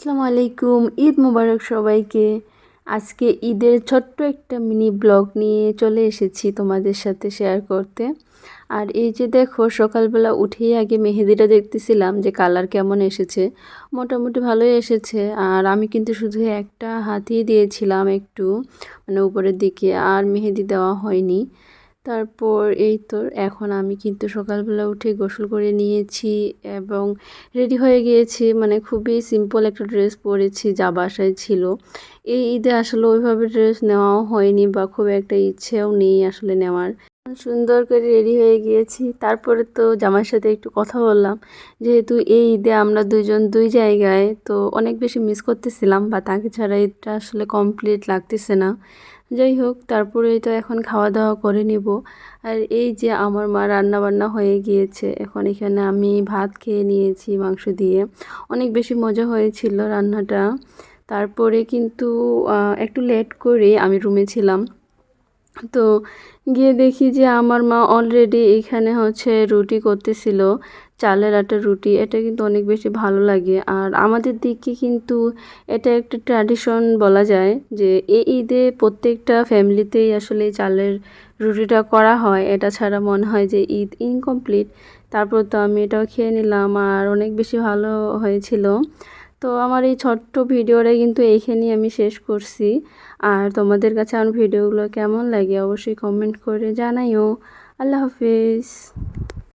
আসসালামু আলাইকুম, ঈদ মোবারক সবাইকে। আজকে ঈদের ছোট্ট একটা মিনি ব্লগ নিয়ে চলে এসেছি তোমাদের সাথে শেয়ার করতে। আর এই যে দেখো, সকালবেলা উঠেই আগে মেহেদিটা দেখতেছিলাম যে কালার কেমন এসেছে। মোটামুটি ভালোই এসেছে। আর আমি কিন্তু শুধু একটা হাতই দিয়েছিলাম একটু, মানে উপরের দিকে, আর মেহেদি দেওয়া হয়নি। তারপর এই তো এখন আমি কিন্তু সকালবেলা উঠে গোসল করে নিয়েছি এবং রেডি হয়ে গিয়েছি। মানে খুবই সিম্পল একটা ড্রেস পরেছি, যা বাসায় ছিল। এই ঈদে আসলে ওইভাবে ড্রেস নেওয়াও হয়নি বা খুব একটা ইচ্ছেও নেই আসলে নেওয়ার। সুন্দর করে রেডি হয়ে গিয়েছি। তারপরে তো জামাইয়ের সাথে একটু কথা বললাম, যেহেতু এই ঈদে আমরা দুইজন দুই জায়গায়, তো অনেক বেশি মিস করতেছিলাম, বা তাকে ছাড়া এটা আসলে কমপ্লিট লাগতেছে না। যাই হোক, তারপরে তো এখন খাওয়া দাওয়া করে নিব। আর এই যে আমার মা রান্না বান্না হয়ে গিয়েছে, এখন এখানে আমি ভাত খেয়ে নিয়েছি মাংস দিয়ে। অনেক বেশি মজা হয়েছিল রান্নাটা। তারপরে কিন্তু একটু লেট করে আমি রুমে ছিলাম। তো গিয়ে দেখি যে আমার মা অলরেডি এখানে হচ্ছে রুটি করতেছিল, চালের আটার রুটি। এটা কিন্তু অনেক বেশি ভালো লাগে। আর আমাদের দিকে কিন্তু এটা একটা ট্র্যাডিশন বলা যায়, যে এই ঈদে প্রত্যেকটা ফ্যামিলিতেই আসলে এই চালের রুটিটা করা হয়। এটা ছাড়া মনে হয় যে ঈদ ইনকমপ্লিট। তারপর তো আমি এটাও খেয়ে নিলাম, আর অনেক বেশি ভালো হয়েছিল। তো আমার এই ছোট্ট ভিডিওটা কিন্তু এইখানেই আমি শেষ করছি। আর তোমাদের কাছে আমার ভিডিওগুলো কেমন লাগে অবশ্যই কমেন্ট করে জানাইও। আল্লাহ হাফিজ।